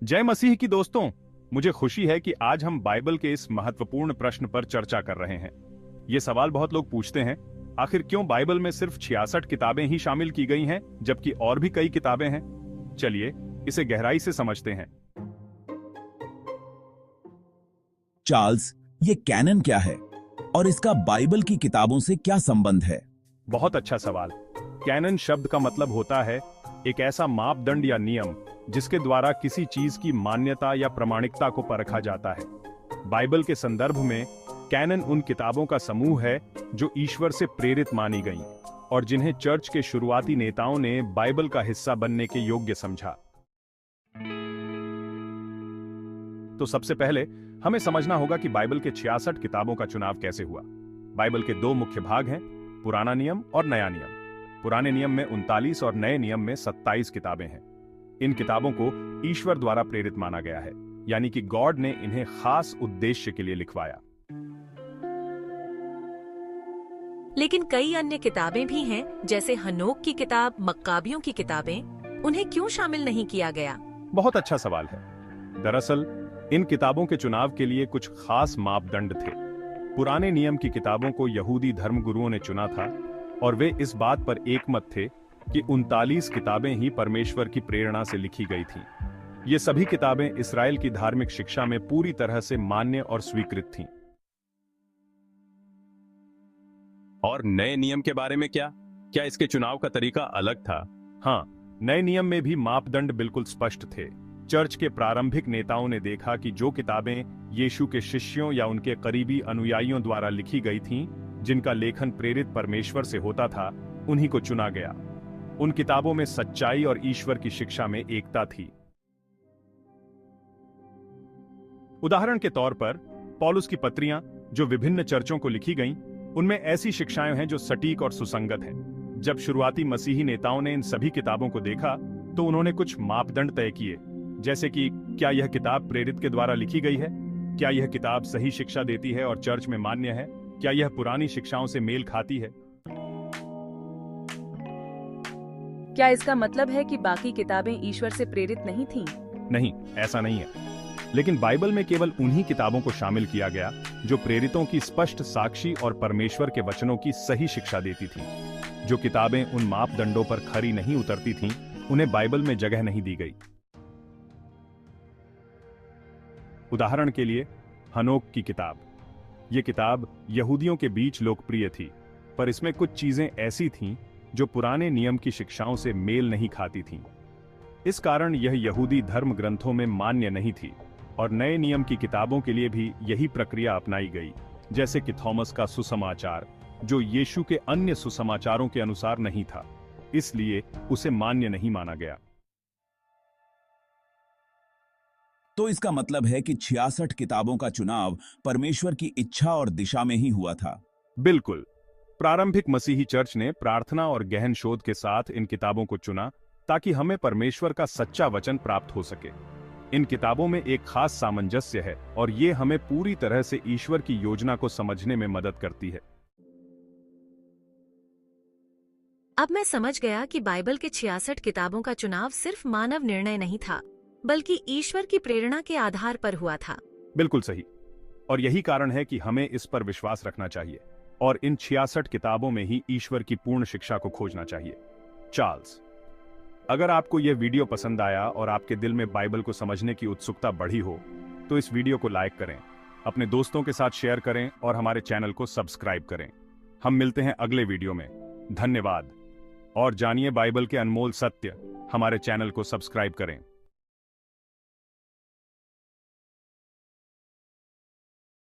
जय मसीह की दोस्तों। मुझे खुशी है कि आज हम बाइबल के इस महत्वपूर्ण प्रश्न पर चर्चा कर रहे हैं। ये सवाल बहुत लोग पूछते हैं, आखिर क्यों बाइबल में सिर्फ 66 किताबें ही शामिल की गई हैं, जबकि और भी कई किताबें हैं। चलिए इसे गहराई से समझते हैं। चार्ल्स, ये कैनन क्या है और इसका बाइबल की किताबों से क्या संबंध है? बहुत अच्छा सवाल। कैनन शब्द का मतलब होता है एक ऐसा मापदंड या नियम जिसके द्वारा किसी चीज की मान्यता या प्रामाणिकता को परखा जाता है। बाइबल के संदर्भ में कैनन उन किताबों का समूह है जो ईश्वर से प्रेरित मानी गईं और जिन्हें चर्च के शुरुआती नेताओं ने बाइबल का हिस्सा बनने के योग्य समझा। तो सबसे पहले हमें समझना होगा कि बाइबल के 66 किताबों का चुनाव कैसे हुआ। बाइबल के दो मुख्य भाग हैं, पुराना नियम और नया नियम। पुराने नियम में 39 और नए नियम में 27 किताबें हैं। इन किताबों को ईश्वर द्वारा प्रेरित माना गया है, यानी कि गॉड ने इन्हें खास उद्देश्य के लिए लिखवाया। लेकिन कई अन्य किताबें भी हैं, जैसे हनोक की किताब, मक्काबियों की किताबें। उन्हें क्यों शामिल नहीं किया गया? बहुत अच्छा सवाल है। दरअसल इन किताबों के चुनाव के लिए कुछ खास मापदंड थे। पुराने नियम की किताबों को यहूदी धर्मगुरुओं ने चुना था और वे इस बात पर एकमत थे कि 39 किताबें ही परमेश्वर की प्रेरणा से लिखी गई थीं। ये सभी किताबें इस्राएल की धार्मिक शिक्षा में पूरी तरह से मान्य और स्वीकृत थीं। और नए नियम के बारे में क्या इसके चुनाव का तरीका अलग था? हाँ, नए नियम में भी मापदंड बिल्कुल स्पष्ट थे। चर्च के प्रारंभिक नेताओं ने देखा कि जो किताबें यीशु के शिष्यों या उनके करीबी अनुयायियों द्वारा लिखी गई थीं, जिनका लेखन प्रेरित परमेश्वर से होता था, उन्हीं को चुना गया। उन किताबों में सच्चाई और ईश्वर की शिक्षा में एकता थी। उदाहरण के तौर पर पौलुस की पत्रियां जो विभिन्न चर्चों को लिखी गईं, उनमें ऐसी शिक्षाएं हैं जो सटीक और सुसंगत हैं। जब शुरुआती मसीही नेताओं ने इन सभी किताबों को देखा तो उन्होंने कुछ मापदंड तय किए, जैसे कि क्या यह किताब प्रेरित के द्वारा लिखी गई है, क्या यह किताब सही शिक्षा देती है और चर्च में मान्य है, क्या यह पुरानी शिक्षाओं से मेल खाती है। क्या इसका मतलब है कि बाकी किताबें ईश्वर से प्रेरित नहीं थीं? नहीं, ऐसा नहीं है। लेकिन बाइबल में केवल उन्हीं किताबों को शामिल किया गया जो प्रेरितों की स्पष्ट साक्षी और परमेश्वर के वचनों की सही शिक्षा देती थीं। जो किताबें उन मापदंडों पर खरी नहीं उतरती थीं, उन्हें बाइबल में जगह नहीं दी गई। उदाहरण के लिए हनोक की किताब। यह किताब यहूदियों के बीच लोकप्रिय थी, पर इसमें कुछ चीजें ऐसी थीं जो पुराने नियम की शिक्षाओं से मेल नहीं खाती थीं। इस कारण यह यहूदी धर्म ग्रंथों में मान्य नहीं थी और नए नियम की किताबों के लिए भी यही प्रक्रिया अपनाई गई, जैसे कि थॉमस का सुसमाचार, जो यीशु के अन्य सुसमाचारों के अनुसार नहीं था, इसलिए उसे मान्य नहीं माना गया। तो इसका मतलब है कि 66 किताबों का चुनाव परमेश्वर की इच्छा और दिशा में ही हुआ था। बिल्कुल। प्रारंभिक मसीही चर्च ने प्रार्थना और गहन शोध के साथ इन किताबों को चुना ताकि हमें परमेश्वर का सच्चा वचन प्राप्त हो सके। इन किताबों में एक खास सामंजस्य है और ये हमें पूरी तरह से ईश्वर की योजना को समझने में मदद करती है। अब मैं समझ गया कि बाइबल के 66 किताबों का चुनाव सिर्फ मानव निर्णय नहीं था, बल्कि ईश्वर की प्रेरणा के आधार पर हुआ था। बिल्कुल सही। और यही कारण है कि हमें इस पर विश्वास रखना चाहिए और इन 66 किताबों में ही ईश्वर की पूर्ण शिक्षा को खोजना चाहिए। चार्ल्स, अगर आपको यह वीडियो पसंद आया और आपके दिल में बाइबल को समझने की उत्सुकता बढ़ी हो, तो इस वीडियो को लाइक करें, अपने दोस्तों के साथ शेयर करें और हमारे चैनल को सब्सक्राइब करें। हम मिलते हैं अगले वीडियो में। धन्यवाद। और जानिए बाइबल के अनमोल सत्य। हमारे चैनल को सब्सक्राइब करें।